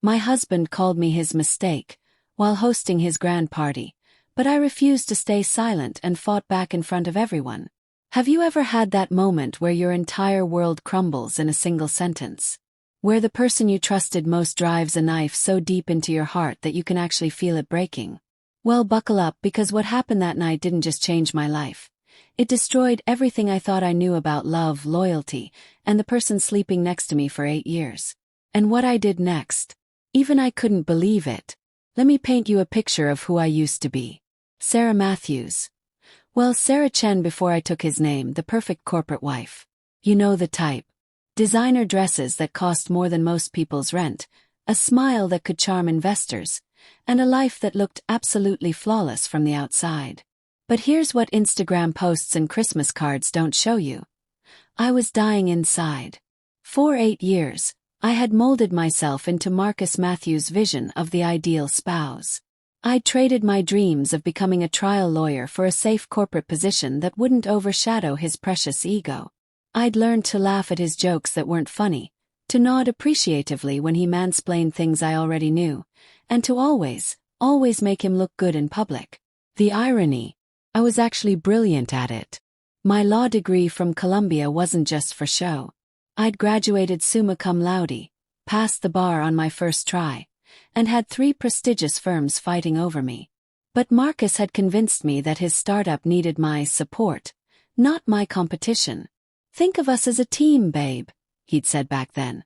My husband called me his mistake while hosting his grand party, but I refused to stay silent and fought back in front of everyone. Have you ever had that moment where your entire world crumbles in a single sentence? Where the person you trusted most drives a knife so deep into your heart that you can actually feel it breaking? Well, buckle up, because what happened that night didn't just change my life. It destroyed everything I thought I knew about love, loyalty, and the person sleeping next to me for 8 years. And what I did next? Even I couldn't believe it. Let me paint you a picture of who I used to be. Sarah Matthews. Well, Sarah Chen before I took his name, the perfect corporate wife. You know the type. Designer dresses that cost more than most people's rent, a smile that could charm investors, and a life that looked absolutely flawless from the outside. But here's what Instagram posts and Christmas cards don't show you. I was dying inside. For 8 years, I had molded myself into Marcus Matthews' vision of the ideal spouse. I'd traded my dreams of becoming a trial lawyer for a safe corporate position that wouldn't overshadow his precious ego. I'd learned to laugh at his jokes that weren't funny, to nod appreciatively when he mansplained things I already knew, and to always make him look good in public. The irony. I was actually brilliant at it. My law degree from Columbia wasn't just for show. I'd graduated summa cum laude, passed the bar on my first try, and had 3 prestigious firms fighting over me. But Marcus had convinced me that his startup needed my support, not my competition. Think of us as a team, babe, he'd said back then.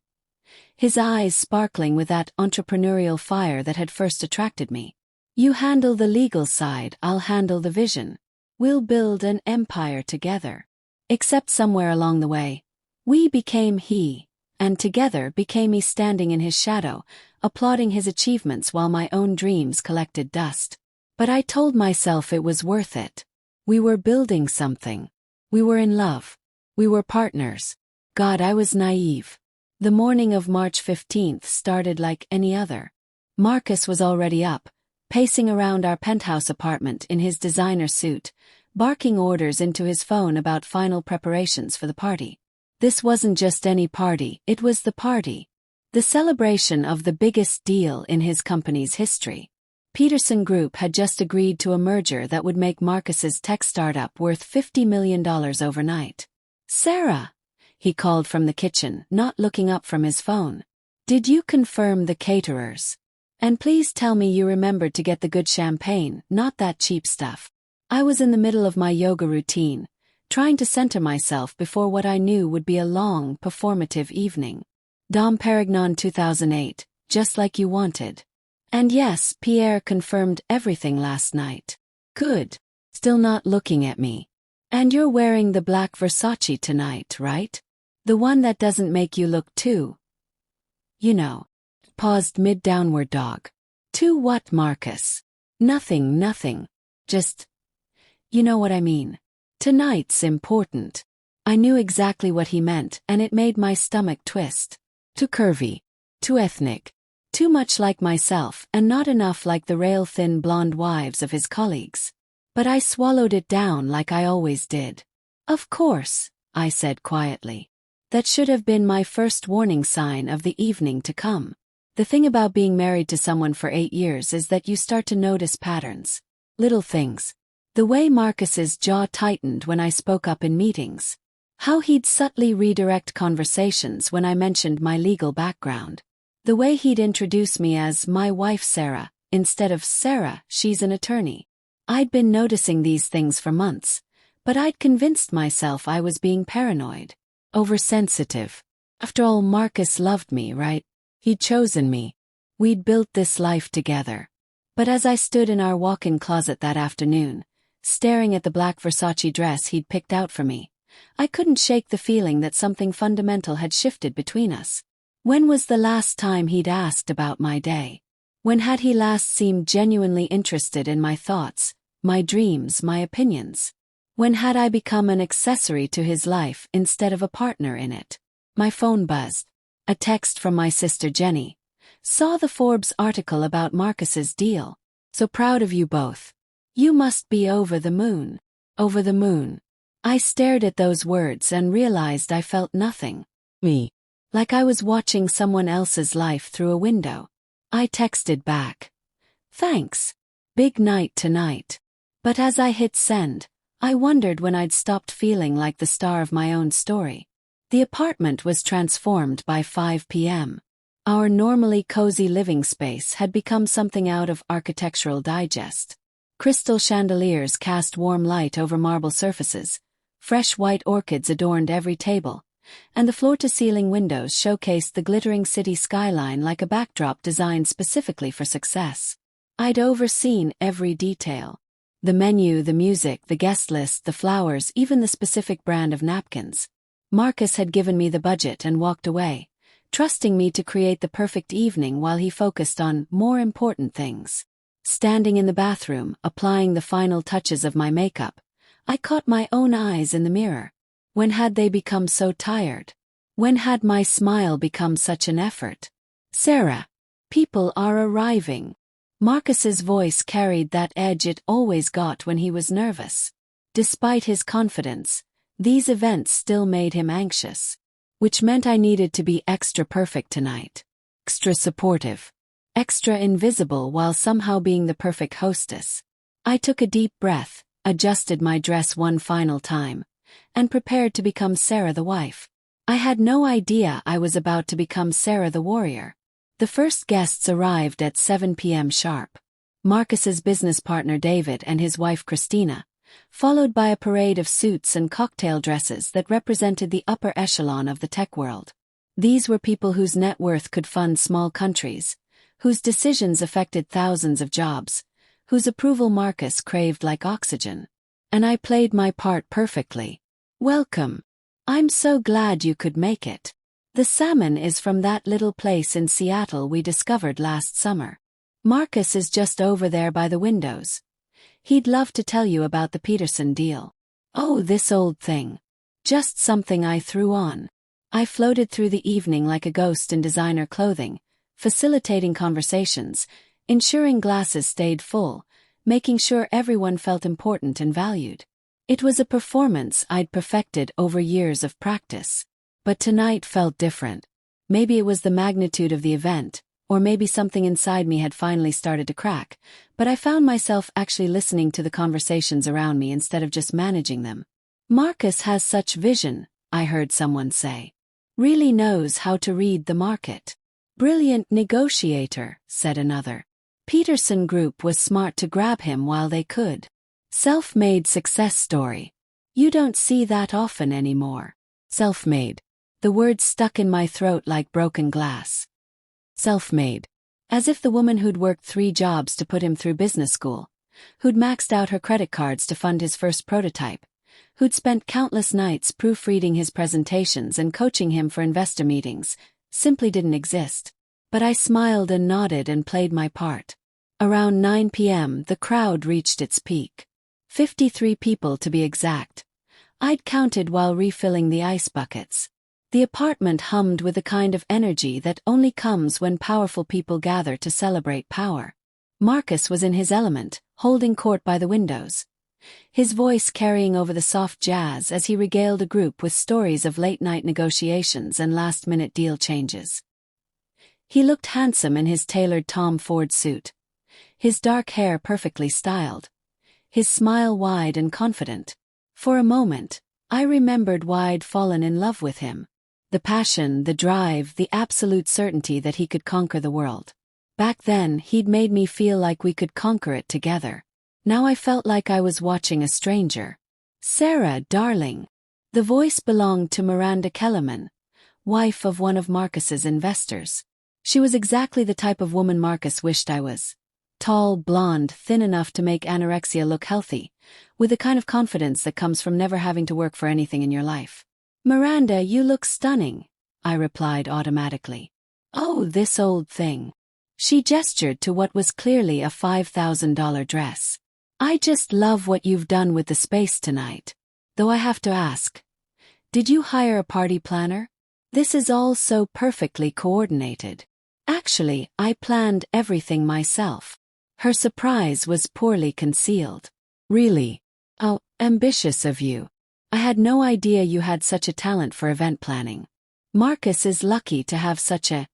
His eyes sparkling with that entrepreneurial fire that had first attracted me. You handle the legal side, I'll handle the vision. We'll build an empire together. Except somewhere along the way, we became he, and together became me, standing in his shadow, applauding his achievements while my own dreams collected dust. But I told myself it was worth it. We were building something. We were in love. We were partners. God, I was naive. The morning of March 15th started like any other. Marcus was already up, pacing around our penthouse apartment in his designer suit, barking orders into his phone about final preparations for the party. This wasn't just any party, it was the party. The celebration of the biggest deal in his company's history. Peterson Group had just agreed to a merger that would make Marcus's tech startup worth $50 million overnight. Sarah, he called from the kitchen, not looking up from his phone. Did you confirm the caterers? And please tell me you remembered to get the good champagne, not that cheap stuff. I was in the middle of my yoga routine, trying to center myself before what I knew would be a long, performative evening. Dom Perignon 2008, just like you wanted. And yes, Pierre confirmed everything last night. Good. Still not looking at me. And you're wearing the black Versace tonight, right? The one that doesn't make you look too... You know. Paused mid-downward dog. Too what, Marcus? Nothing. Just... You know what I mean. Tonight's important. I knew exactly what he meant, and it made my stomach twist. Too curvy. Too ethnic. Too much like myself, and not enough like the rail-thin blonde wives of his colleagues. But I swallowed it down like I always did. Of course, I said quietly. That should have been my first warning sign of the evening to come. The thing about being married to someone for 8 years is that you start to notice patterns. Little things. The way Marcus's jaw tightened when I spoke up in meetings. How he'd subtly redirect conversations when I mentioned my legal background. The way he'd introduce me as my wife Sarah, instead of Sarah, she's an attorney. I'd been noticing these things for months, but I'd convinced myself I was being paranoid. Oversensitive. After all, Marcus loved me, right? He'd chosen me. We'd built this life together. But as I stood in our walk-in closet that afternoon, staring at the black Versace dress he'd picked out for me, I couldn't shake the feeling that something fundamental had shifted between us. When was the last time he'd asked about my day? When had he last seemed genuinely interested in my thoughts, my dreams, my opinions? When had I become an accessory to his life instead of a partner in it? My phone buzzed. A text from my sister Jenny. Saw the Forbes article about Marcus's deal. So proud of you both. You must be over the moon. Over the moon. I stared at those words and realized I felt nothing. Me. Like I was watching someone else's life through a window. I texted back. Thanks. Big night tonight. But as I hit send, I wondered when I'd stopped feeling like the star of my own story. The apartment was transformed by 5 p.m. Our normally cozy living space had become something out of Architectural Digest. Crystal chandeliers cast warm light over marble surfaces, fresh white orchids adorned every table, and the floor-to-ceiling windows showcased the glittering city skyline like a backdrop designed specifically for success. I'd overseen every detail. The menu, the music, the guest list, the flowers, even the specific brand of napkins. Marcus had given me the budget and walked away, trusting me to create the perfect evening while he focused on more important things. Standing in the bathroom, applying the final touches of my makeup, I caught my own eyes in the mirror. When had they become so tired? When had my smile become such an effort? Sarah, people are arriving. Marcus's voice carried that edge it always got when he was nervous. Despite his confidence, these events still made him anxious. Which meant I needed to be extra perfect tonight. Extra supportive. Extra invisible while somehow being the perfect hostess. I took a deep breath, adjusted my dress one final time, and prepared to become Sarah the wife. I had no idea I was about to become Sarah the warrior. The first guests arrived at 7 p.m. sharp. Marcus's business partner David and his wife Christina, followed by a parade of suits and cocktail dresses that represented the upper echelon of the tech world. These were people whose net worth could fund small countries, whose decisions affected thousands of jobs, whose approval Marcus craved like oxygen. And I played my part perfectly. Welcome. I'm so glad you could make it. The salmon is from that little place in Seattle we discovered last summer. Marcus is just over there by the windows. He'd love to tell you about the Peterson deal. Oh, this old thing. Just something I threw on. I floated through the evening like a ghost in designer clothing, facilitating conversations, ensuring glasses stayed full, making sure everyone felt important and valued. It was a performance I'd perfected over years of practice. But tonight felt different. Maybe it was the magnitude of the event, or maybe something inside me had finally started to crack, but I found myself actually listening to the conversations around me instead of just managing them. Marcus has such vision, I heard someone say. Really knows how to read the market. Brilliant negotiator, said another. Peterson Group was smart to grab him while they could. Self-made success story. You don't see that often anymore. Self-made. The word stuck in my throat like broken glass. Self-made. As if the woman who'd worked 3 jobs to put him through business school, who'd maxed out her credit cards to fund his first prototype, who'd spent countless nights proofreading his presentations and coaching him for investor meetings, simply didn't exist. But I smiled and nodded and played my part. Around 9 p.m. the crowd reached its peak. 53 people to be exact. I'd counted while refilling the ice buckets. The apartment hummed with the kind of energy that only comes when powerful people gather to celebrate power. Marcus was in his element, holding court by the windows, his voice carrying over the soft jazz as he regaled a group with stories of late-night negotiations and last-minute deal changes. He looked handsome in his tailored Tom Ford suit, his dark hair perfectly styled, his smile wide and confident. For a moment, I remembered why I'd fallen in love with him. The passion, the drive, the absolute certainty that he could conquer the world. Back then, he'd made me feel like we could conquer it together. Now I felt like I was watching a stranger. Sarah, darling. The voice belonged to Miranda Kellerman, wife of one of Marcus's investors. She was exactly the type of woman Marcus wished I was. Tall, blonde, thin enough to make anorexia look healthy, with the kind of confidence that comes from never having to work for anything in your life. Miranda, you look stunning, I replied automatically. Oh, this old thing. She gestured to what was clearly a $5,000 dress. I just love what you've done with the space tonight. Though I have to ask, did you hire a party planner? This is all so perfectly coordinated. Actually, I planned everything myself. Her surprise was poorly concealed. Really? Oh, ambitious of you. I had no idea you had such a talent for event planning. Marcus is lucky to have such a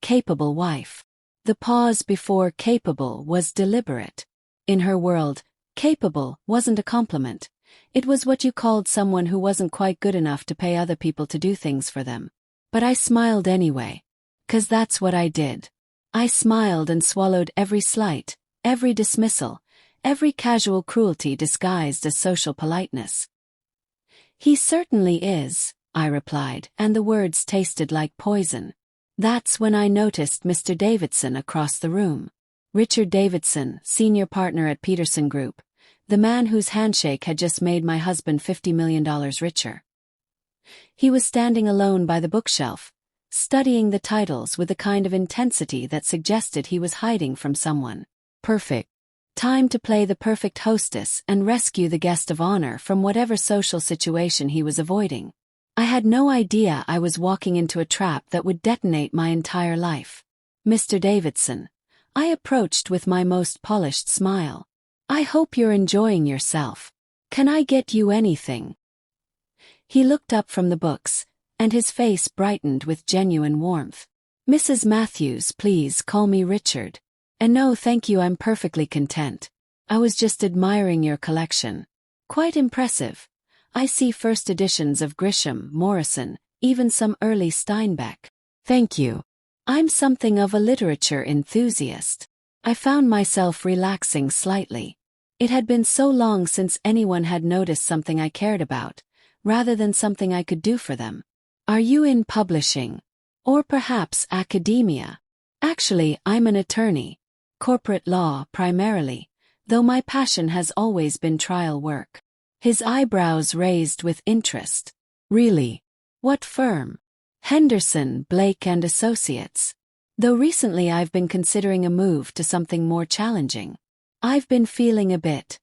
capable wife. The pause before capable was deliberate. In her world, capable wasn't a compliment. It was what you called someone who wasn't quite good enough to pay other people to do things for them. But I smiled anyway. 'Cause that's what I did. I smiled and swallowed every slight, every dismissal, every casual cruelty disguised as social politeness. "He certainly is," I replied, and the words tasted like poison. That's when I noticed Mr. Davidson across the room. Richard Davidson, senior partner at Peterson Group, the man whose handshake had just made my husband $50 million richer. He was standing alone by the bookshelf, studying the titles with a kind of intensity that suggested he was hiding from someone. Perfect. Time to play the perfect hostess and rescue the guest of honor from whatever social situation he was avoiding. I had no idea I was walking into a trap that would detonate my entire life. "Mr. Davidson," I approached with my most polished smile. "I hope you're enjoying yourself. Can I get you anything?" He looked up from the books, and his face brightened with genuine warmth. "Mrs. Matthews, please call me Richard. And no, thank you, I'm perfectly content. I was just admiring your collection. Quite impressive. I see first editions of Grisham, Morrison, even some early Steinbeck." "Thank you. I'm something of a literature enthusiast." I found myself relaxing slightly. It had been so long since anyone had noticed something I cared about, rather than something I could do for them. "Are you in publishing? Or perhaps academia?" "Actually, I'm an attorney. Corporate law, primarily, though my passion has always been trial work." His eyebrows raised with interest. "Really? What firm?" "Henderson, Blake and Associates. Though recently I've been considering a move to something more challenging. I've been feeling a bit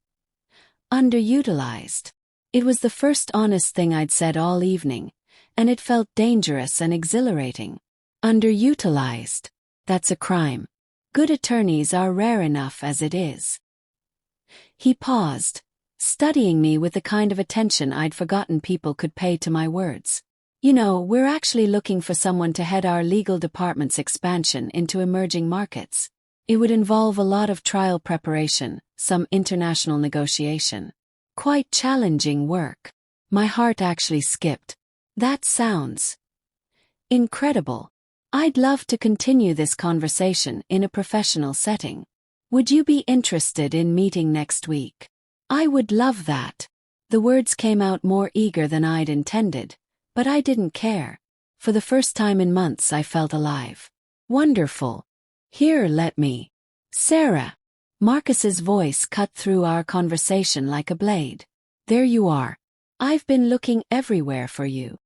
underutilized." It was the first honest thing I'd said all evening, and it felt dangerous and exhilarating. Underutilized. That's a crime. Good attorneys are rare enough as it is. He paused, studying me with the kind of attention I'd forgotten people could pay to my words. "You know, we're actually looking for someone to head our legal department's expansion into emerging markets. It would involve a lot of trial preparation, some international negotiation. Quite challenging work." My heart actually skipped. That sounds incredible. I'd love to continue this conversation in a professional setting. Would you be interested in meeting next week? "I would love that." The words came out more eager than I'd intended, but I didn't care. For the first time in months I felt alive. "Wonderful. Here, let me." "Sarah." Marcus's voice cut through our conversation like a blade. "There you are. I've been looking everywhere for you."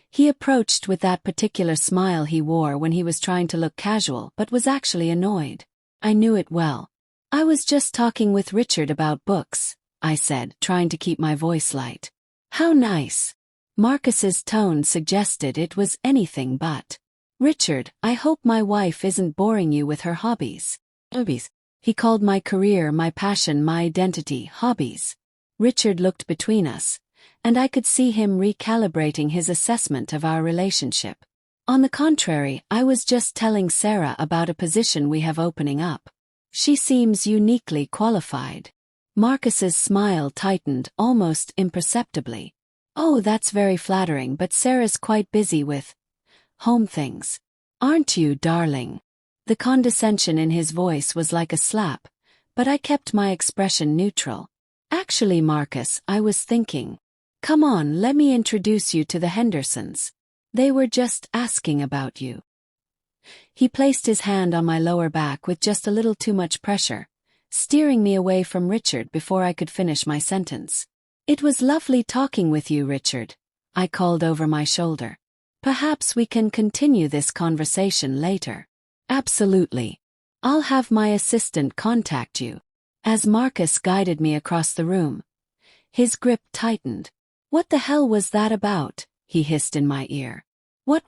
He approached with that particular smile he wore when he was trying to look casual but was actually annoyed. I knew it well. "I was just talking with Richard about books," I said, trying to keep my voice light. "How nice." Marcus's tone suggested it was anything but. "Richard, I hope my wife isn't boring you with her hobbies." "Hobbies?" He called my career, my passion, my identity, hobbies. Richard looked between us, and I could see him recalibrating his assessment of our relationship. "On the contrary, I was just telling Sarah about a position we have opening up. She seems uniquely qualified." Marcus's smile tightened almost imperceptibly. "Oh, that's very flattering, but Sarah's quite busy with home things. Aren't you, darling?" The condescension in his voice was like a slap, but I kept my expression neutral. "Actually, Marcus, I was thinking. Come on, let me introduce you to the Hendersons. They were just asking about you." He placed his hand on my lower back with just a little too much pressure, steering me away from Richard before I could finish my sentence. "It was lovely talking with you, Richard," I called over my shoulder. "Perhaps we can continue this conversation later." "Absolutely. I'll have my assistant contact you." As Marcus guided me across the room, his grip tightened. "What the hell was that about?" he hissed in my ear. What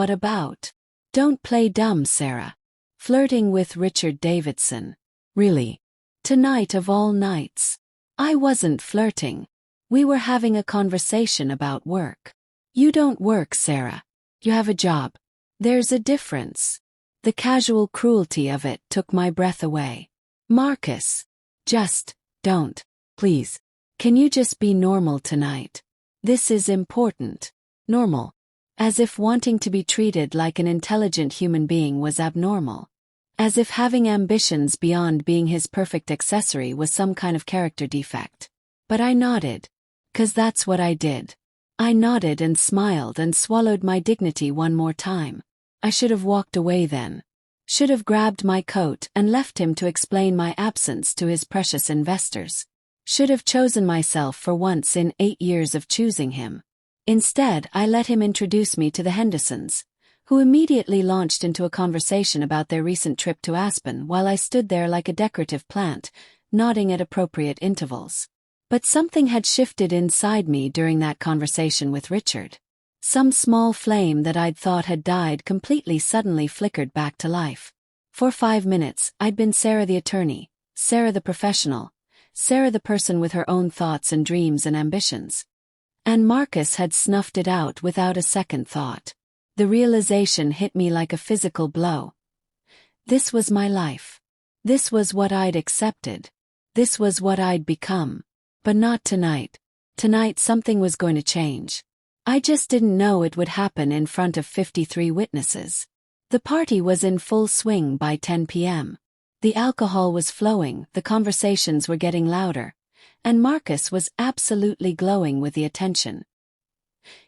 about?" "Don't play dumb, Sarah. Flirting with Richard Davidson. Really? Tonight of all nights." "I wasn't flirting. We were having a conversation about work." "You don't work, Sarah. You have a job. There's a difference." The casual cruelty of it took my breath away. Marcus. Just, don't. Please. Can you just be normal tonight? This is important. Normal. As if wanting to be treated like an intelligent human being was abnormal. As if having ambitions beyond being his perfect accessory was some kind of character defect. But I nodded. 'Cause that's what I did. I nodded and smiled and swallowed my dignity one more time. I should have walked away then. Should have grabbed my coat and left him to explain my absence to his precious investors. Should have chosen myself for once in 8 years of choosing him. Instead, I let him introduce me to the Hendersons, who immediately launched into a conversation about their recent trip to Aspen while I stood there like a decorative plant, nodding at appropriate intervals. But something had shifted inside me during that conversation with Richard. Some small flame that I'd thought had died completely suddenly flickered back to life. For 5 minutes, I'd been Sarah the attorney, Sarah the professional, Sarah the person with her own thoughts and dreams and ambitions. And Marcus had snuffed it out without a second thought. The realization hit me like a physical blow. This was my life. This was what I'd accepted. This was what I'd become. But not tonight. Tonight something was going to change. I just didn't know it would happen in front of 53 witnesses. The party was in full swing by 10 p.m. The alcohol was flowing, the conversations were getting louder, and Marcus was absolutely glowing with the attention.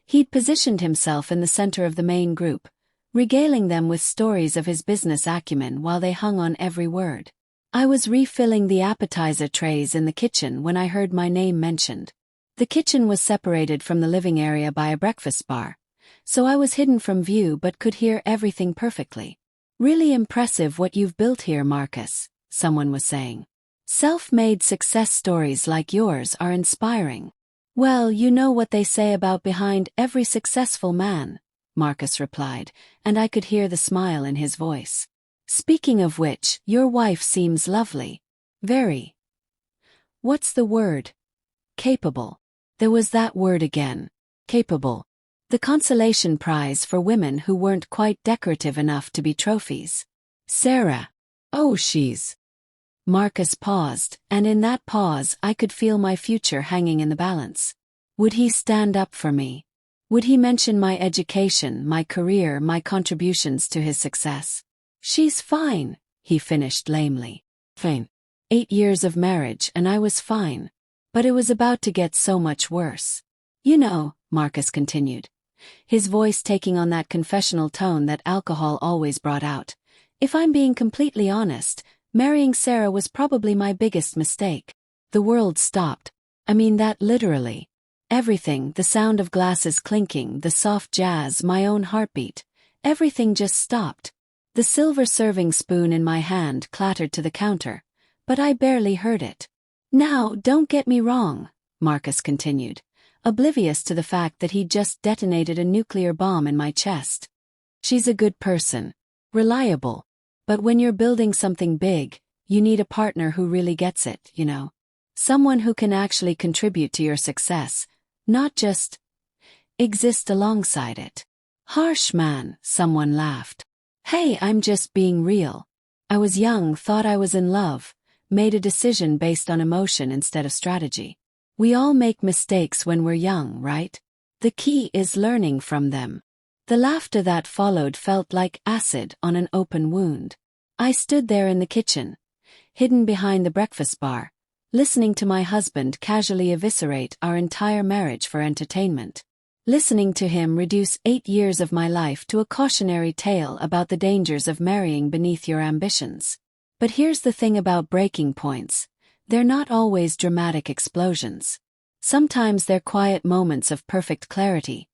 He'd positioned himself in the center of the main group, regaling them with stories of his business acumen while they hung on every word. I was refilling the appetizer trays in the kitchen when I heard my name mentioned. The kitchen was separated from the living area by a breakfast bar, so I was hidden from view but could hear everything perfectly. Really impressive what you've built here, Marcus, someone was saying. Self-made success stories like yours are inspiring. Well, you know what they say about behind every successful man, Marcus replied, and I could hear the smile in his voice. Speaking of which, your wife seems lovely. Very. What's the word? Capable. There was that word again. Capable. The consolation prize for women who weren't quite decorative enough to be trophies. Sarah. Oh, she's. Marcus paused, and in that pause I could feel my future hanging in the balance. Would he stand up for me? Would he mention my education, my career, my contributions to his success? She's fine, he finished lamely. Fine. 8 years of marriage and I was fine. But it was about to get so much worse. You know, Marcus continued, his voice taking on that confessional tone that alcohol always brought out. If I'm being completely honest, marrying Sarah was probably my biggest mistake. The world stopped. I mean that literally. Everything, the sound of glasses clinking, the soft jazz, my own heartbeat, everything just stopped. The silver serving spoon in my hand clattered to the counter, but I barely heard it. Now, don't get me wrong, Marcus continued, oblivious to the fact that he'd just detonated a nuclear bomb in my chest. She's a good person. Reliable. But when you're building something big, you need a partner who really gets it, you know. Someone who can actually contribute to your success, not just exist alongside it. Harsh man, someone laughed. Hey, I'm just being real. I was young, thought I was in love, made a decision based on emotion instead of strategy. We all make mistakes when we're young, right? The key is learning from them. The laughter that followed felt like acid on an open wound. I stood there in the kitchen, hidden behind the breakfast bar, listening to my husband casually eviscerate our entire marriage for entertainment. Listening to him reduce 8 years of my life to a cautionary tale about the dangers of marrying beneath your ambitions. But here's the thing about breaking points. They're not always dramatic explosions. Sometimes they're quiet moments of perfect clarity,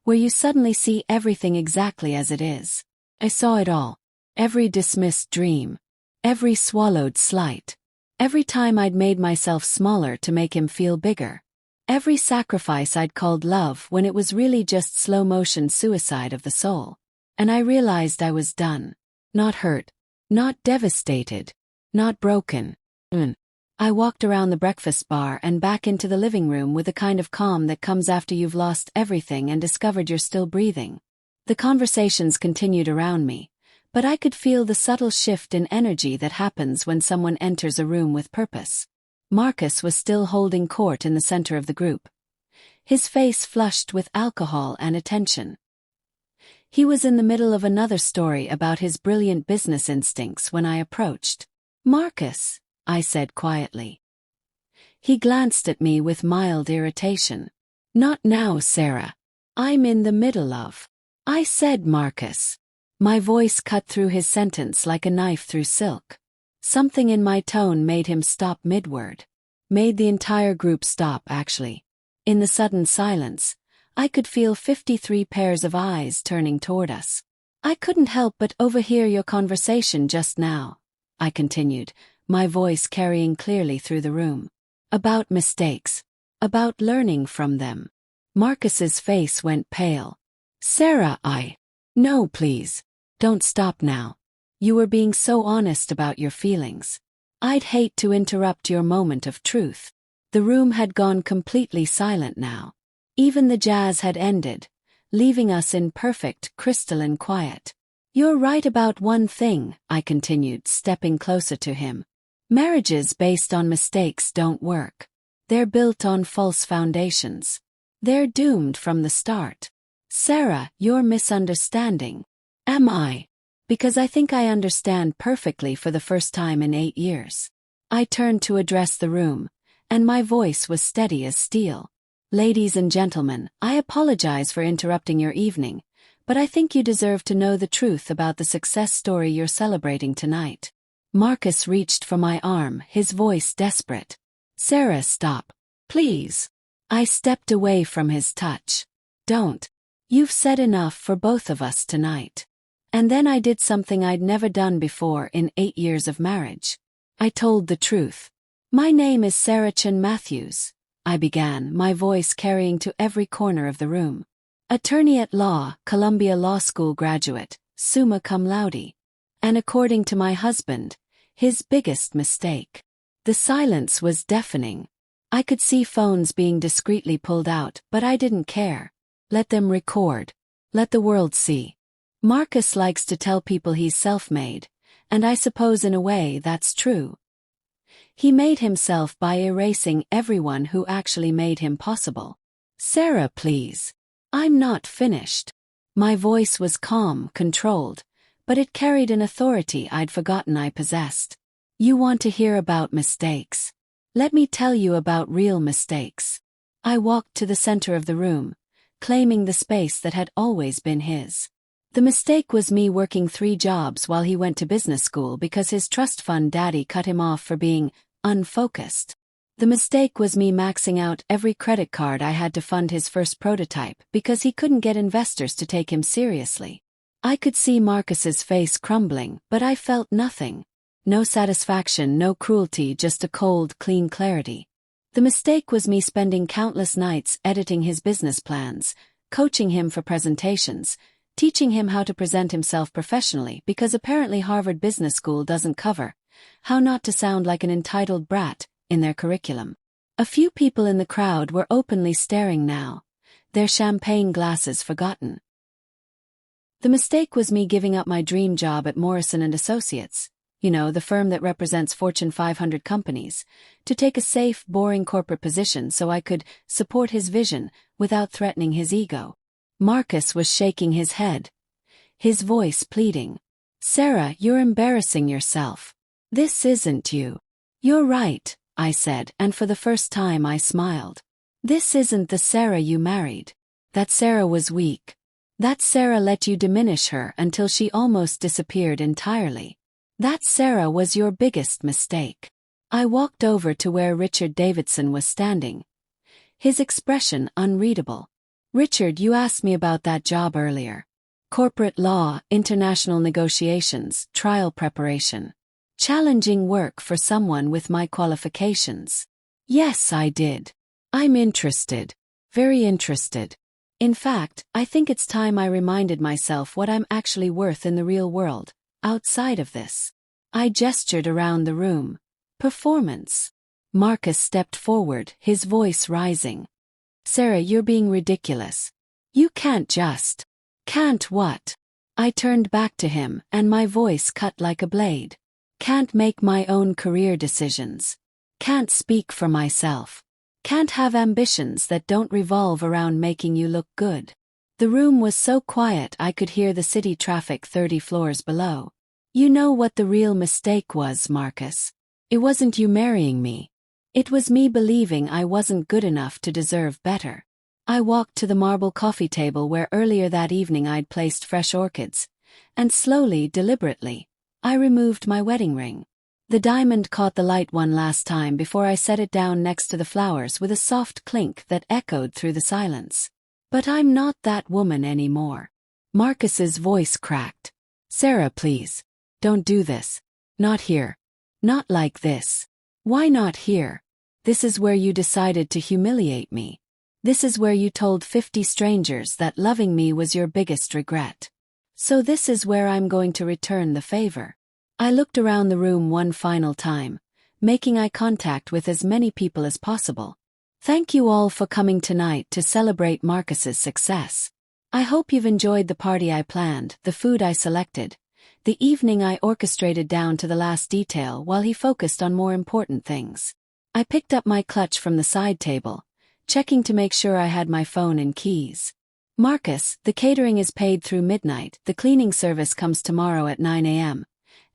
where you suddenly see everything exactly as it is. I saw it all. Every dismissed dream. Every swallowed slight. Every time I'd made myself smaller to make him feel bigger. Every sacrifice I'd called love when it was really just slow-motion suicide of the soul. And I realized I was done. Not hurt. Not devastated. Not broken. I walked around the breakfast bar and back into the living room with the kind of calm that comes after you've lost everything and discovered you're still breathing. The conversations continued around me, but I could feel the subtle shift in energy that happens when someone enters a room with purpose. Marcus was still holding court in the center of the group, his face flushed with alcohol and attention. He was in the middle of another story about his brilliant business instincts when I approached. "Marcus," I said quietly. He glanced at me with mild irritation. "Not now, Sarah. I'm in the middle of—" I said Marcus. My voice cut through his sentence like a knife through silk. Something in my tone made him stop mid-word. Made the entire group stop, actually. In the sudden silence, I could feel 53 pairs of eyes turning toward us. "I couldn't help but overhear your conversation just now," I continued, my voice carrying clearly through the room. "About mistakes. About learning from them." Marcus's face went pale. "Sarah, No, please. Don't stop now. You were being so honest about your feelings. I'd hate to interrupt your moment of truth." The room had gone completely silent now. Even the jazz had ended, leaving us in perfect, crystalline quiet. "You're right about one thing," I continued, stepping closer to him. "Marriages based on mistakes don't work. They're built on false foundations. They're doomed from the start." "Sarah, you're misunderstanding." "Am I?" "Because I think I understand perfectly for the first time in 8 years." I turned to address the room, and my voice was steady as steel. "Ladies and gentlemen, I apologize for interrupting your evening, but I think you deserve to know the truth about the success story you're celebrating tonight." Marcus reached for my arm, his voice desperate. "Sarah, stop. Please." I stepped away from his touch. "Don't. You've said enough for both of us tonight." And then I did something I'd never done before in 8 years of marriage. I told the truth. "My name is Sarah Chin Matthews," I began, my voice carrying to every corner of the room. "Attorney at law, Columbia Law School graduate, summa cum laude. And according to my husband, his biggest mistake." The silence was deafening. I could see phones being discreetly pulled out, but I didn't care. Let them record. Let the world see. Marcus likes to tell people he's self-made, and I suppose in a way that's true. He made himself by erasing everyone who actually made him possible. "Sarah, please. I'm not finished." My voice was calm, controlled, but it carried an authority I'd forgotten I possessed. "You want to hear about mistakes? Let me tell you about real mistakes." I walked to the center of the room, claiming the space that had always been his. The mistake was me working 3 jobs while he went to business school because his trust fund daddy cut him off for being unfocused. The mistake was me maxing out every credit card I had to fund his first prototype because he couldn't get investors to take him seriously. I could see Marcus's face crumbling, but I felt nothing. No satisfaction, no cruelty, just a cold, clean clarity. The mistake was me spending countless nights editing his business plans, coaching him for presentations, teaching him how to present himself professionally because apparently Harvard Business School doesn't cover how not to sound like an entitled brat in their curriculum. A few people in the crowd were openly staring now, their champagne glasses forgotten. The mistake was me giving up my dream job at Morrison & Associates, the firm that represents Fortune 500 companies, to take a safe, boring corporate position so I could support his vision without threatening his ego. Marcus was shaking his head, his voice pleading. "Sarah, you're embarrassing yourself. This isn't you." "You're right," I said, and for the first time I smiled. "This isn't the Sarah you married. That Sarah was weak. That Sarah let you diminish her until she almost disappeared entirely. That Sarah was your biggest mistake." I walked over to where Richard Davidson was standing, his expression unreadable. "Richard, you asked me about that job earlier. Corporate law, international negotiations, trial preparation. Challenging work for someone with my qualifications." "Yes, I did. I'm interested. Very interested. In fact, I think it's time I reminded myself what I'm actually worth in the real world, outside of this." I gestured around the room. "Performance." Marcus stepped forward, his voice rising. "Sarah, you're being ridiculous. You can't just." "Can't what?" I turned back to him, and my voice cut like a blade. Can't make my own career decisions. Can't speak for myself. Can't have ambitions that don't revolve around making you look good. The room was so quiet I could hear the city traffic 30 floors below. You know what the real mistake was, Marcus? It wasn't you marrying me. It was me believing I wasn't good enough to deserve better. I walked to the marble coffee table where earlier that evening I'd placed fresh orchids, and slowly, deliberately, I removed my wedding ring. The diamond caught the light one last time before I set it down next to the flowers with a soft clink that echoed through the silence. But I'm not that woman anymore. Marcus's voice cracked. Sarah, please. Don't do this. Not here. Not like this. Why not here? This is where you decided to humiliate me. This is where you told 50 strangers that loving me was your biggest regret. So this is where I'm going to return the favor. I looked around the room one final time, making eye contact with as many people as possible. Thank you all for coming tonight to celebrate Marcus's success. I hope you've enjoyed the party I planned, the food I selected, the evening I orchestrated down to the last detail while he focused on more important things. I picked up my clutch from the side table, checking to make sure I had my phone and keys. Marcus, the catering is paid through midnight, the cleaning service comes tomorrow at 9 a.m.,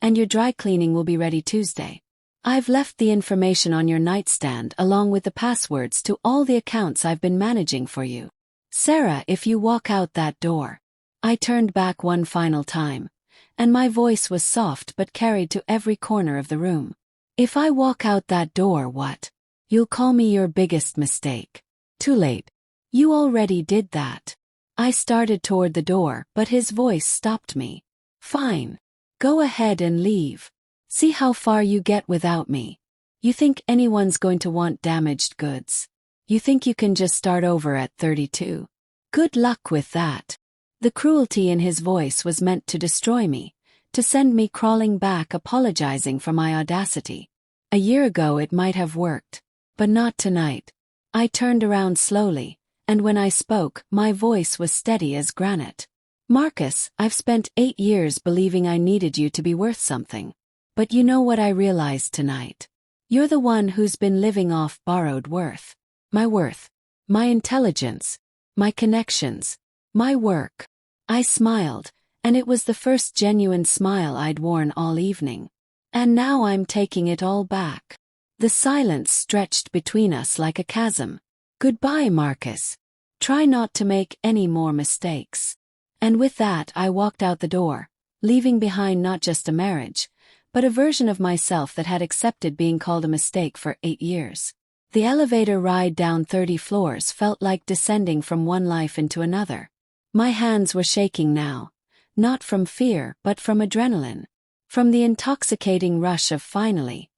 and your dry cleaning will be ready Tuesday. I've left the information on your nightstand along with the passwords to all the accounts I've been managing for you. Sarah, if you walk out that door. I turned back one final time, and my voice was soft but carried to every corner of the room. If I walk out that door, what? You'll call me your biggest mistake. Too late. You already did that. I started toward the door, but his voice stopped me. Fine. Go ahead and leave. See how far you get without me. You think anyone's going to want damaged goods? You think you can just start over at 32? Good luck with that. The cruelty in his voice was meant to destroy me, to send me crawling back apologizing for my audacity. A year ago it might have worked, but not tonight. I turned around slowly, and when I spoke, my voice was steady as granite. Marcus, I've spent 8 years believing I needed you to be worth something. But you know what I realized tonight? You're the one who's been living off borrowed worth. My intelligence, my connections, my work. I smiled, and it was the first genuine smile I'd worn all evening. And now I'm taking it all back. The silence stretched between us like a chasm. Goodbye, Marcus. Try not to make any more mistakes. And with that I walked out the door, leaving behind not just a marriage, but a version of myself that had accepted being called a mistake for 8 years. The elevator ride down 30 floors felt like descending from one life into another. My hands were shaking now, not from fear but from adrenaline, from the intoxicating rush of finally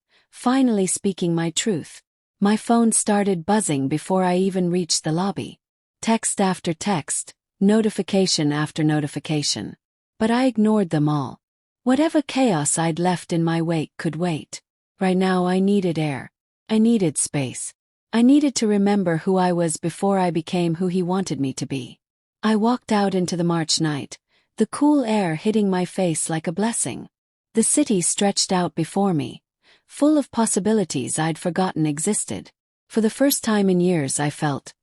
speaking my truth. My phone started buzzing before I even reached the lobby. Text after text, notification after notification. But I ignored them all. Whatever chaos I'd left in my wake could wait. Right now I needed air. I needed space. I needed to remember who I was before I became who he wanted me to be. I walked out into the March night, the cool air hitting my face like a blessing. The city stretched out before me, full of possibilities I'd forgotten existed. For the first time in years I felt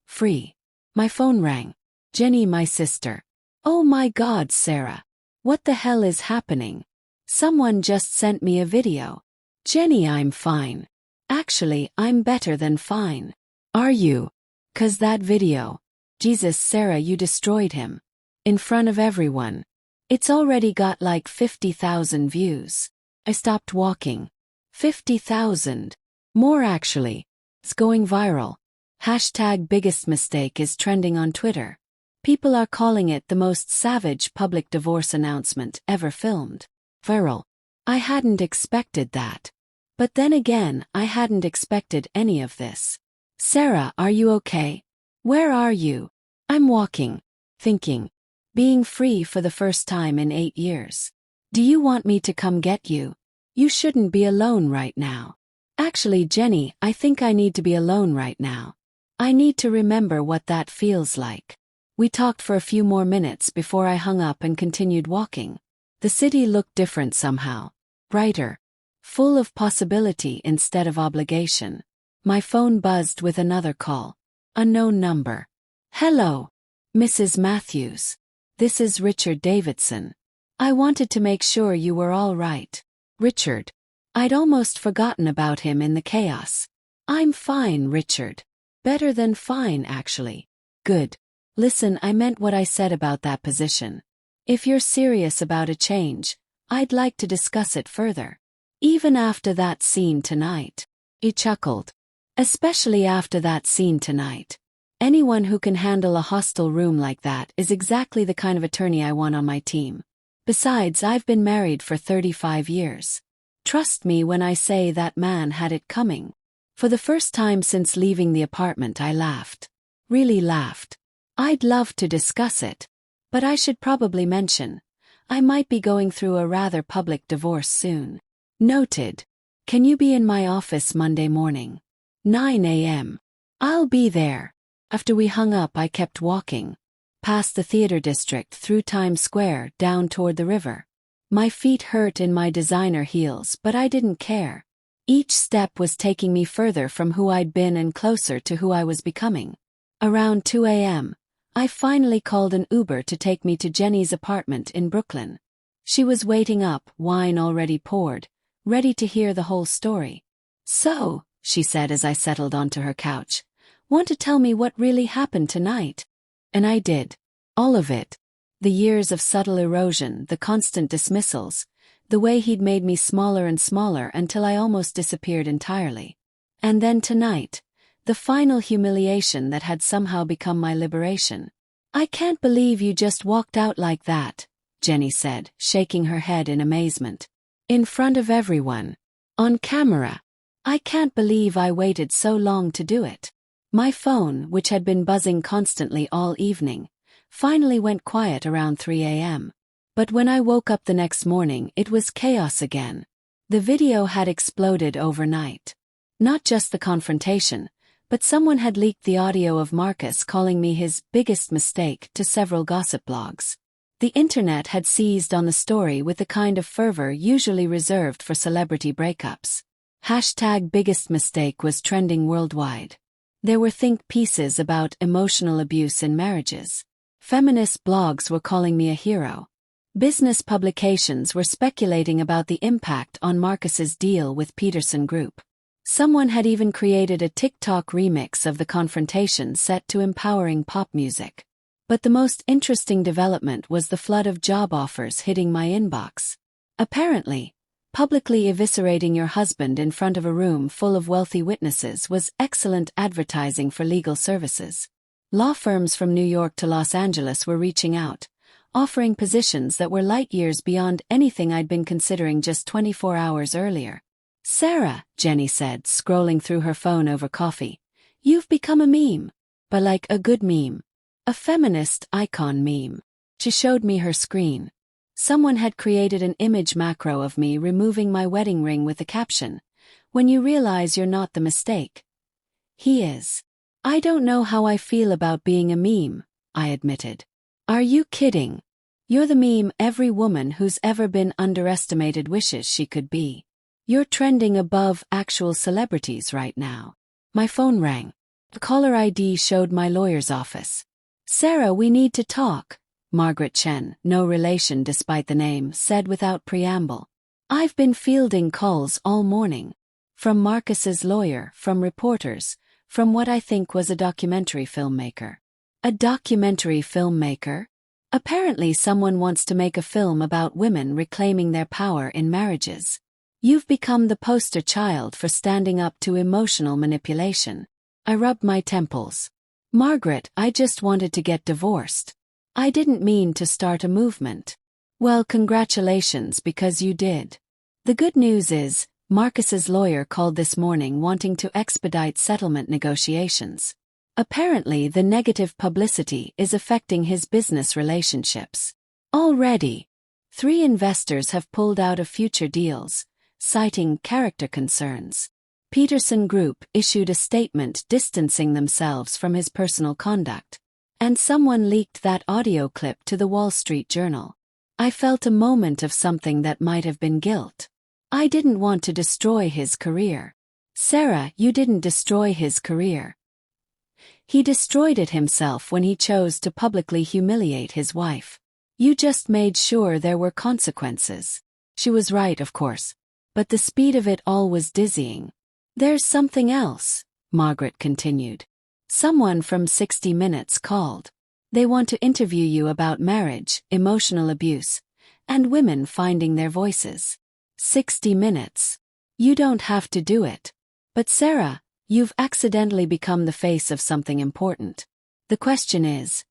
free. My phone rang. Jenny, my sister. Oh my God, Sarah. What the hell is happening? Someone just sent me a video. Jenny, I'm fine. Actually, I'm better than fine. Are you? 'Cause that video. Jesus, Sarah, you destroyed him. In front of everyone. It's already got like 50,000 views. I stopped walking. 50,000. More actually. It's going viral. Hashtag biggest mistake is trending on Twitter. People are calling it the most savage public divorce announcement ever filmed. Viral. I hadn't expected that. But then again, I hadn't expected any of this. Sarah, are you okay? Where are you? I'm walking. Thinking. Being free for the first time in 8 years. Do you want me to come get you? You shouldn't be alone right now. Actually, Jenny, I think I need to be alone right now. I need to remember what that feels like. We talked for a few more minutes before I hung up and continued walking. The city looked different somehow. Brighter. Full of possibility instead of obligation. My phone buzzed with another call. Unknown number. Hello, Mrs. Matthews. This is Richard Davidson. I wanted to make sure you were all right. Richard. I'd almost forgotten about him in the chaos. I'm fine, Richard. Better than fine, actually. Good. Listen, I meant what I said about that position. If you're serious about a change, I'd like to discuss it further. Even after that scene tonight. He chuckled. Especially after that scene tonight. Anyone who can handle a hostile room like that is exactly the kind of attorney I want on my team. Besides, I've been married for 35 years. Trust me when I say that man had it coming. For the first time since leaving the apartment, I laughed. Really laughed. I'd love to discuss it. But I should probably mention, I might be going through a rather public divorce soon. Noted. Can you be in my office Monday morning? 9 a.m. I'll be there. After we hung up, I kept walking. Past the theater district, through Times Square, down toward the river. My feet hurt in my designer heels, but I didn't care. Each step was taking me further from who I'd been and closer to who I was becoming. Around 2 a.m., I finally called an Uber to take me to Jenny's apartment in Brooklyn. She was waiting up, wine already poured, ready to hear the whole story. So, she said as I settled onto her couch, want to tell me what really happened tonight? And I did. All of it. The years of subtle erosion, the constant dismissals, the way he'd made me smaller and smaller until I almost disappeared entirely. And then tonight, the final humiliation that had somehow become my liberation. I can't believe you just walked out like that, Jenny said, shaking her head in amazement. In front of everyone. On camera. I can't believe I waited so long to do it. My phone, which had been buzzing constantly all evening, finally went quiet around 3 a.m. But when I woke up the next morning, it was chaos again. The video had exploded overnight. Not just the confrontation, but someone had leaked the audio of Marcus calling me his biggest mistake to several gossip blogs. The internet had seized on the story with the kind of fervor usually reserved for celebrity breakups. #biggest mistake was trending worldwide. There were think pieces about emotional abuse in marriages. Feminist blogs were calling me a hero. Business publications were speculating about the impact on Marcus's deal with Peterson Group. Someone had even created a TikTok remix of the confrontation set to empowering pop music. But the most interesting development was the flood of job offers hitting my inbox. Apparently, publicly eviscerating your husband in front of a room full of wealthy witnesses was excellent advertising for legal services. Law firms from New York to Los Angeles were reaching out, offering positions that were light years beyond anything I'd been considering just 24 hours earlier. Sarah, Jenny said, scrolling through her phone over coffee, you've become a meme. But like a good meme. A feminist icon meme. She showed me her screen. Someone had created an image macro of me removing my wedding ring with the caption, "When you realize you're not the mistake. He is." I don't know how I feel about being a meme, I admitted. Are you kidding? You're the meme every woman who's ever been underestimated wishes she could be. You're trending above actual celebrities right now. My phone rang. The caller ID showed my lawyer's office. Sarah, we need to talk, Margaret Chen, no relation despite the name, said without preamble. I've been fielding calls all morning. From Marcus's lawyer, from reporters, from what I think was a documentary filmmaker. A documentary filmmaker? Apparently someone wants to make a film about women reclaiming their power in marriages. You've become the poster child for standing up to emotional manipulation. I rubbed my temples. Margaret, I just wanted to get divorced. I didn't mean to start a movement. Well, congratulations, because you did. The good news is, Marcus's lawyer called this morning wanting to expedite settlement negotiations. Apparently the negative publicity is affecting his business relationships. Already, 3 investors have pulled out of future deals, citing character concerns. Peterson Group issued a statement distancing themselves from his personal conduct. And someone leaked that audio clip to the Wall Street Journal. I felt a moment of something that might have been guilt. I didn't want to destroy his career. Sarah, you didn't destroy his career. He destroyed it himself when he chose to publicly humiliate his wife. You just made sure there were consequences. She was right, of course. But the speed of it all was dizzying. There's something else, Margaret continued. Someone from 60 Minutes called. They want to interview you about marriage, emotional abuse, and women finding their voices. 60 Minutes. You don't have to do it. But Sarah, you've accidentally become the face of something important. The question is,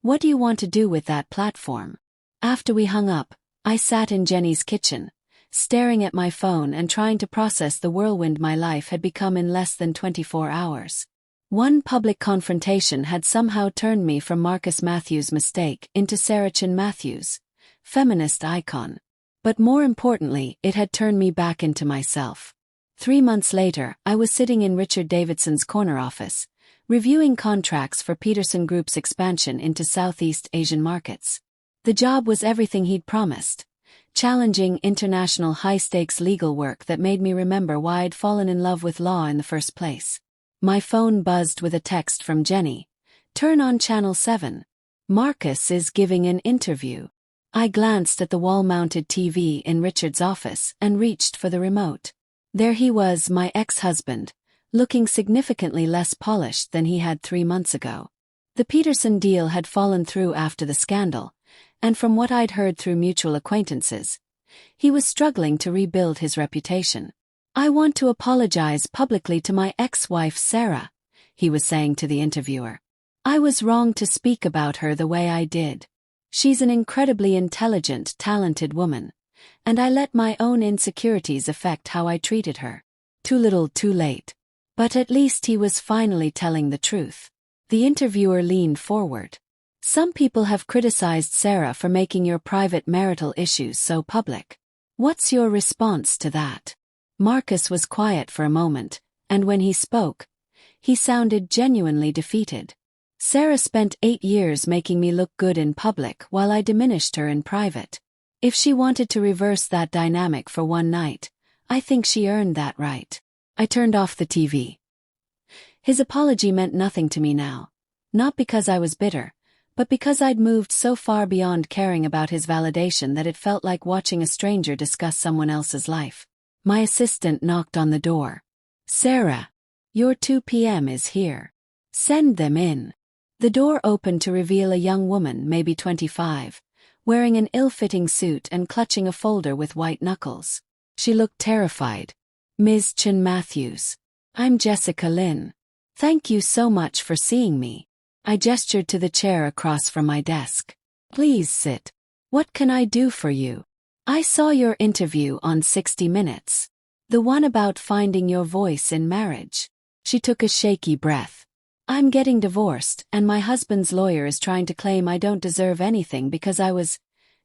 what do you want to do with that platform? After we hung up, I sat in Jenny's kitchen, staring at my phone and trying to process the whirlwind my life had become in less than 24 hours. One public confrontation had somehow turned me from Marcus Matthews' mistake into Sarah Chin Matthews, feminist icon. But more importantly, it had turned me back into myself. 3 months later, I was sitting in Richard Davidson's corner office, reviewing contracts for Peterson Group's expansion into Southeast Asian markets. The job was everything he'd promised. Challenging international high-stakes legal work that made me remember why I'd fallen in love with law in the first place. My phone buzzed with a text from Jenny. Turn on Channel 7. Marcus is giving an interview. I glanced at the wall-mounted TV in Richard's office and reached for the remote. There he was, my ex-husband, looking significantly less polished than he had 3 months ago. The Peterson deal had fallen through after the scandal, and from what I'd heard through mutual acquaintances, he was struggling to rebuild his reputation. I want to apologize publicly to my ex-wife Sarah, he was saying to the interviewer. I was wrong to speak about her the way I did. She's an incredibly intelligent, talented woman, and I let my own insecurities affect how I treated her. Too little, too late. But at least he was finally telling the truth. The interviewer leaned forward. Some people have criticized Sarah for making your private marital issues so public. What's your response to that? Marcus was quiet for a moment, and when he spoke, he sounded genuinely defeated. Sarah spent 8 years making me look good in public while I diminished her in private. If she wanted to reverse that dynamic for one night, I think she earned that right. I turned off the TV. His apology meant nothing to me now. Not because I was bitter, but because I'd moved so far beyond caring about his validation that it felt like watching a stranger discuss someone else's life. My assistant knocked on the door. Sarah, your 2 p.m. is here. Send them in. The door opened to reveal a young woman, maybe 25, wearing an ill-fitting suit and clutching a folder with white knuckles. She looked terrified. Ms. Chin Matthews. I'm Jessica Lin. Thank you so much for seeing me. I gestured to the chair across from my desk. Please sit. What can I do for you? I saw your interview on 60 Minutes. The one about finding your voice in marriage. She took a shaky breath. I'm getting divorced, and my husband's lawyer is trying to claim I don't deserve anything because I was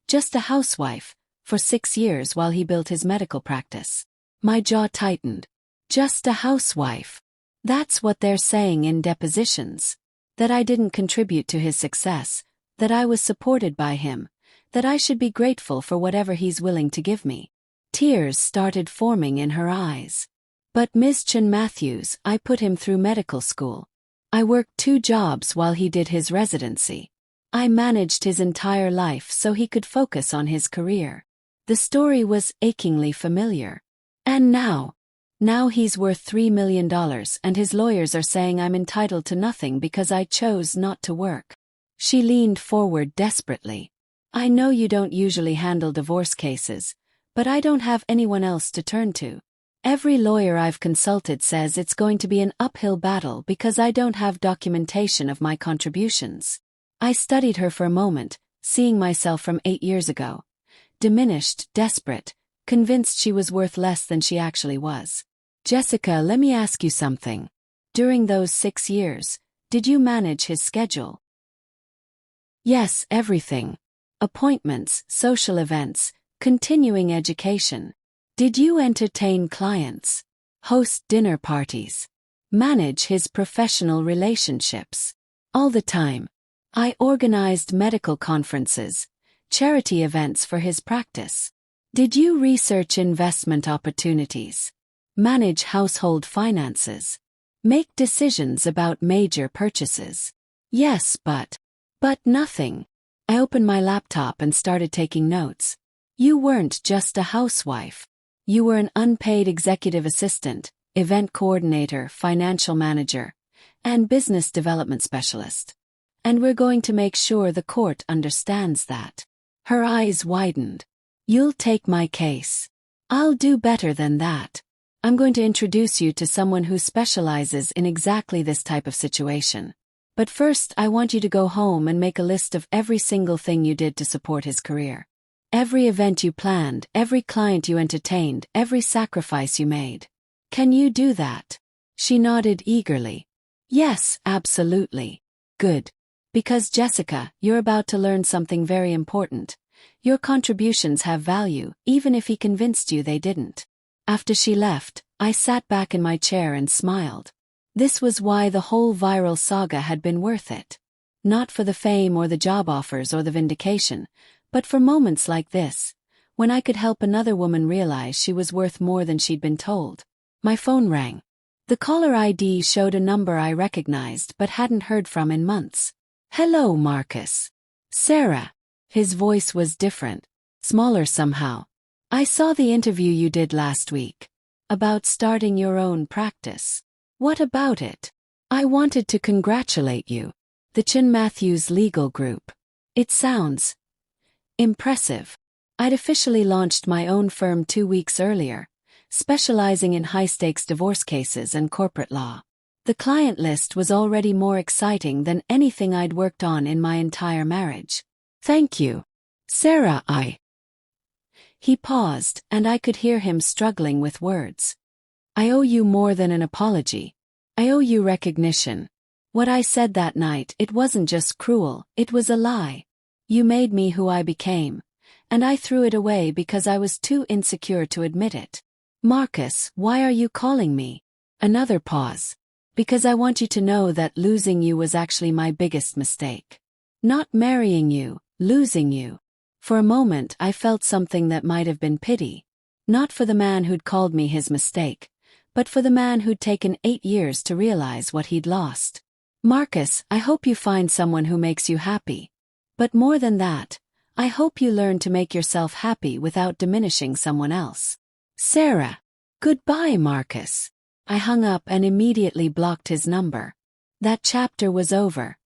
just a housewife for 6 years while he built his medical practice. My jaw tightened. Just a housewife. That's what they're saying in depositions. That I didn't contribute to his success, that I was supported by him, that I should be grateful for whatever he's willing to give me. Tears started forming in her eyes. But Ms. Chin Matthews, I put him through medical school. I worked 2 jobs while he did his residency. I managed his entire life so he could focus on his career. The story was achingly familiar. And now he's worth $3 million and his lawyers are saying I'm entitled to nothing because I chose not to work. She leaned forward desperately. I know you don't usually handle divorce cases, but I don't have anyone else to turn to. Every lawyer I've consulted says it's going to be an uphill battle because I don't have documentation of my contributions. I studied her for a moment, seeing myself from 8 years ago. Diminished, desperate, convinced she was worth less than she actually was. Jessica, let me ask you something. During those 6 years, did you manage his schedule? Yes, everything. Appointments, social events, continuing education. Did you entertain clients? Host dinner parties? Manage his professional relationships? All the time. I organized medical conferences, charity events for his practice. Did you research investment opportunities? Manage household finances? Make decisions about major purchases? Yes, but nothing. I opened my laptop and started taking notes. You weren't just a housewife. You were an unpaid executive assistant, event coordinator, financial manager, and business development specialist. And we're going to make sure the court understands that. Her eyes widened. You'll take my case. I'll do better than that. I'm going to introduce you to someone who specializes in exactly this type of situation. But first, I want you to go home and make a list of every single thing you did to support his career. Every event you planned, every client you entertained, every sacrifice you made. Can you do that? She nodded eagerly. Yes, absolutely. Good. Because Jessica, you're about to learn something very important. Your contributions have value, even if he convinced you they didn't. After she left, I sat back in my chair and smiled. This was why the whole viral saga had been worth it. Not for the fame or the job offers or the vindication, but for moments like this, when I could help another woman realize she was worth more than she'd been told. My phone rang. The caller ID showed a number I recognized but hadn't heard from in months. Hello, Marcus. Sarah. His voice was different, smaller somehow. I saw the interview you did last week. About starting your own practice. What about it? I wanted to congratulate you. The Chin Matthews Legal Group. It sounds impressive. I'd officially launched my own firm 2 weeks earlier, specializing in high-stakes divorce cases and corporate law. The client list was already more exciting than anything I'd worked on in my entire marriage. Thank you. Sarah, He paused, and I could hear him struggling with words. I owe you more than an apology. I owe you recognition. What I said that night, it wasn't just cruel, it was a lie. You made me who I became, and I threw it away because I was too insecure to admit it. Marcus, why are you calling me? Another pause. Because I want you to know that losing you was actually my biggest mistake. Not marrying you, losing you. For a moment I felt something that might have been pity. Not for the man who'd called me his mistake, but for the man who'd taken 8 years to realize what he'd lost. Marcus, I hope you find someone who makes you happy. But more than that, I hope you learn to make yourself happy without diminishing someone else. Sarah. Goodbye, Marcus. I hung up and immediately blocked his number. That chapter was over,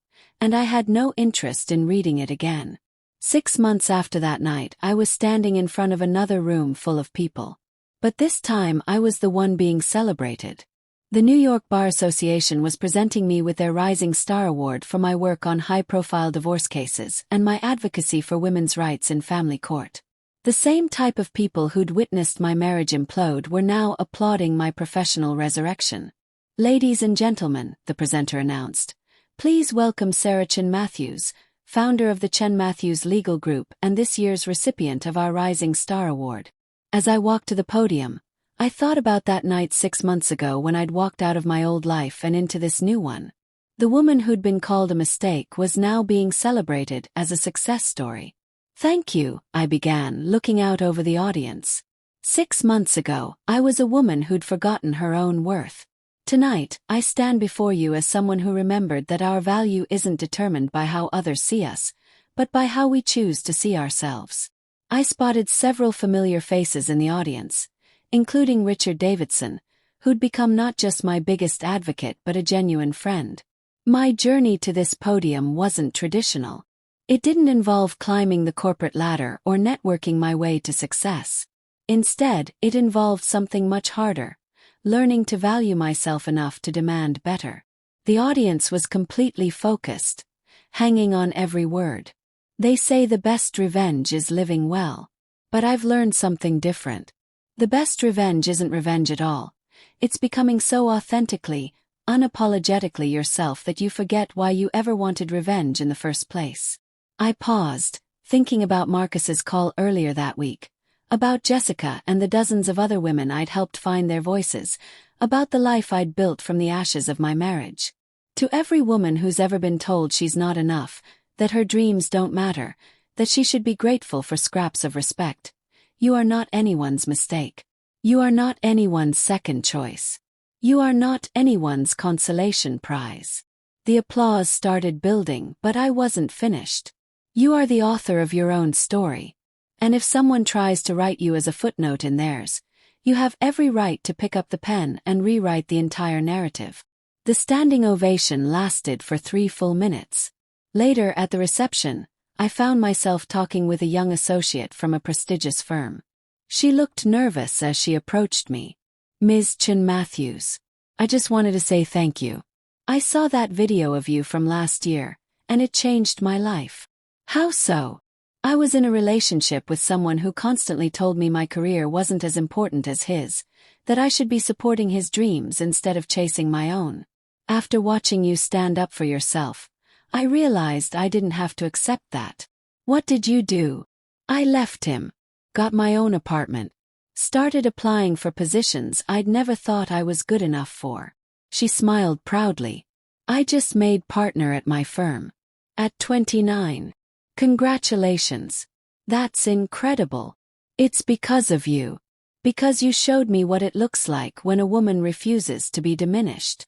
and I had no interest in reading it again. 6 months after that night, I was standing in front of another room full of people. But this time I was the one being celebrated. The New York Bar Association was presenting me with their Rising Star Award for my work on high-profile divorce cases and my advocacy for women's rights in family court. The same type of people who'd witnessed my marriage implode were now applauding my professional resurrection. Ladies and gentlemen, the presenter announced, please welcome Sarah Chin Matthews, founder of the Chin Matthews Legal Group and this year's recipient of our Rising Star Award. As I walked to the podium, I thought about that night 6 months ago when I'd walked out of my old life and into this new one. The woman who'd been called a mistake was now being celebrated as a success story. Thank you, I began, looking out over the audience. 6 months ago, I was a woman who'd forgotten her own worth. Tonight, I stand before you as someone who remembered that our value isn't determined by how others see us, but by how we choose to see ourselves. I spotted several familiar faces in the audience, including Richard Davidson, who'd become not just my biggest advocate but a genuine friend. My journey to this podium wasn't traditional. It didn't involve climbing the corporate ladder or networking my way to success. Instead, it involved something much harder, learning to value myself enough to demand better. The audience was completely focused, hanging on every word. They say the best revenge is living well. But I've learned something different. The best revenge isn't revenge at all. It's becoming so authentically, unapologetically yourself that you forget why you ever wanted revenge in the first place. I paused, thinking about Marcus's call earlier that week, about Jessica and the dozens of other women I'd helped find their voices, about the life I'd built from the ashes of my marriage. To every woman who's ever been told she's not enough, that her dreams don't matter, that she should be grateful for scraps of respect, you are not anyone's mistake. You are not anyone's second choice. You are not anyone's consolation prize. The applause started building, but I wasn't finished. You are the author of your own story. And if someone tries to write you as a footnote in theirs, you have every right to pick up the pen and rewrite the entire narrative. The standing ovation lasted for 3 full minutes. Later at the reception, I found myself talking with a young associate from a prestigious firm. She looked nervous as she approached me. "Ms. Chen Matthews, I just wanted to say thank you. I saw that video of you from last year, and it changed my life." "How so?" "I was in a relationship with someone who constantly told me my career wasn't as important as his, that I should be supporting his dreams instead of chasing my own. After watching you stand up for yourself, I realized I didn't have to accept that." "What did you do?" "I left him, got my own apartment, started applying for positions I'd never thought I was good enough for." She smiled proudly. "I just made partner at my firm. At 29. Congratulations. That's incredible. It's because of you. Because you showed me what it looks like when a woman refuses to be diminished."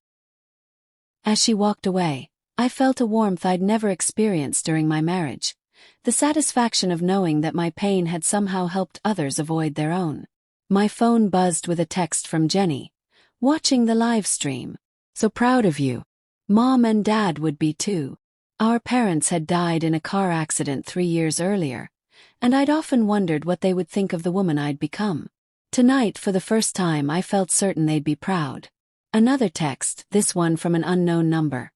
As she walked away, I felt a warmth I'd never experienced during my marriage. The satisfaction of knowing that my pain had somehow helped others avoid their own. My phone buzzed with a text from Jenny. "Watching the live stream. So proud of you. Mom and Dad would be too. Our parents had died in a car accident 3 years earlier, and I'd often wondered what they would think of the woman I'd become. Tonight, for the first time, I felt certain they'd be proud." Another text, this one from an unknown number.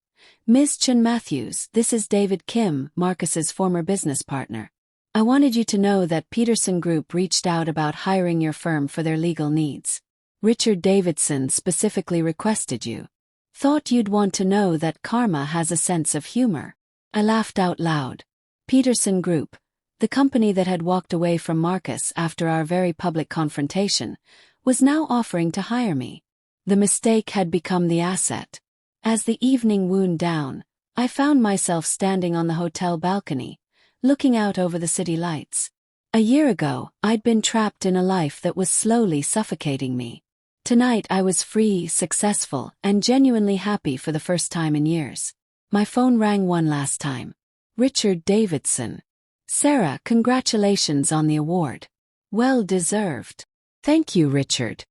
"Ms. Chen Matthews, this is David Kim, Marcus's former business partner. I wanted you to know that Peterson Group reached out about hiring your firm for their legal needs. Richard Davidson specifically requested you. Thought you'd want to know that karma has a sense of humor." I laughed out loud. Peterson Group, the company that had walked away from Marcus after our very public confrontation, was now offering to hire me. The mistake had become the asset. As the evening wound down, I found myself standing on the hotel balcony, looking out over the city lights. A year ago, I'd been trapped in a life that was slowly suffocating me. Tonight I was free, successful, and genuinely happy for the first time in years. My phone rang one last time. Richard Davidson. "Sarah, congratulations on the award. Well deserved." "Thank you, Richard.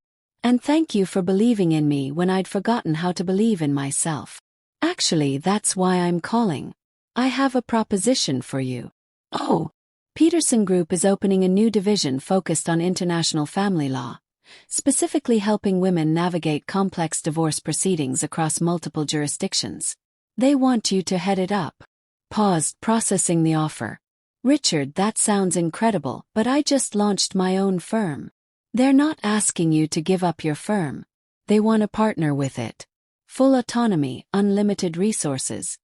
And thank you for believing in me when I'd forgotten how to believe in myself. Actually, that's why I'm calling. I have a proposition for you." "Oh." Peterson Group is opening a new division focused on international family law, specifically helping women navigate complex divorce proceedings across multiple jurisdictions. They want you to head it up. Paused, processing the offer. "Richard, that sounds incredible, but I just launched my own firm." "They're not asking you to give up your firm. They want to partner with it. Full autonomy, unlimited resources,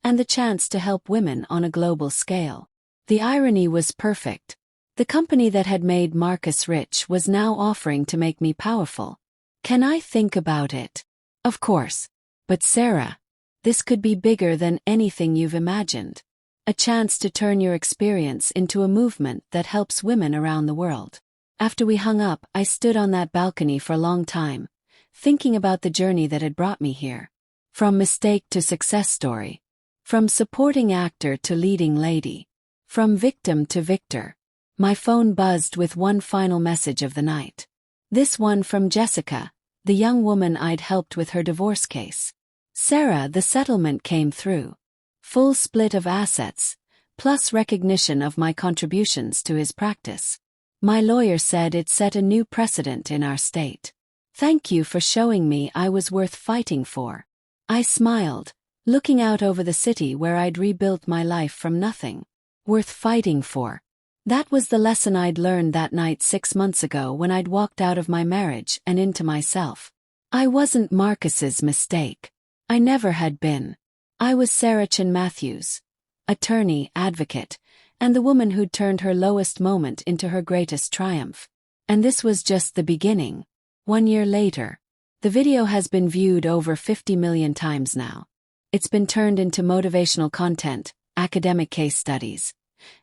and the chance to help women on a global scale." The irony was perfect. The company that had made Marcus rich was now offering to make me powerful. "Can I think about it?" "Of course. But Sarah, this could be bigger than anything you've imagined. A chance to turn your experience into a movement that helps women around the world." After we hung up, I stood on that balcony for a long time, thinking about the journey that had brought me here. From mistake to success story. From supporting actor to leading lady. From victim to victor. My phone buzzed with one final message of the night. This one from Jessica, the young woman I'd helped with her divorce case. "Sarah, the settlement came through. Full split of assets, plus recognition of my contributions to his practice. My lawyer said it set a new precedent in our state. Thank you for showing me I was worth fighting for." I smiled, looking out over the city where I'd rebuilt my life from nothing. Worth fighting for. That was the lesson I'd learned that night 6 months ago when I'd walked out of my marriage and into myself. I wasn't Marcus's mistake. I never had been. I was Sarah Chen Matthews, attorney, advocate, and the woman who'd turned her lowest moment into her greatest triumph. And this was just the beginning. 1 year later. The video has been viewed over 50 million times now. It's been turned into motivational content, academic case studies,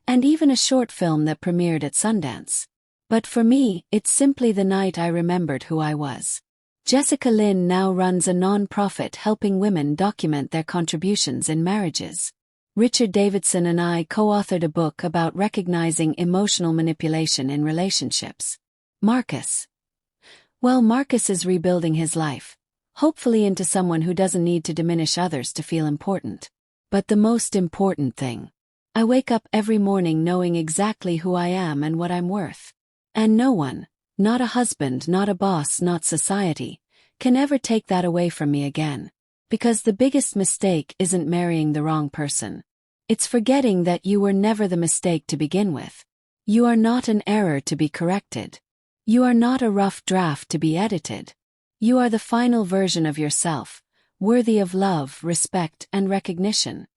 and even a short film that premiered at Sundance. But for me, it's simply the night I remembered who I was. Jessica Lynn now runs a non-profit helping women document their contributions in marriages. Richard Davidson and I co-authored a book about recognizing emotional manipulation in relationships. Marcus. Well, Marcus is rebuilding his life, hopefully into someone who doesn't need to diminish others to feel important. But the most important thing, I wake up every morning knowing exactly who I am and what I'm worth. And no one, not a husband, not a boss, not society, can ever take that away from me again. Because the biggest mistake isn't marrying the wrong person. It's forgetting that you were never the mistake to begin with. You are not an error to be corrected. You are not a rough draft to be edited. You are the final version of yourself, worthy of love, respect, and recognition.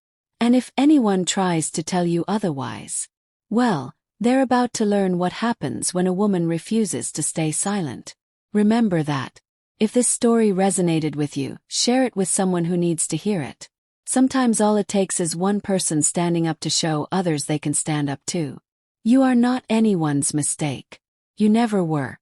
And if anyone tries to tell you otherwise, well, they're about to learn what happens when a woman refuses to stay silent. Remember that. If this story resonated with you, share it with someone who needs to hear it. Sometimes all it takes is one person standing up to show others they can stand up too. You are not anyone's mistake. You never were.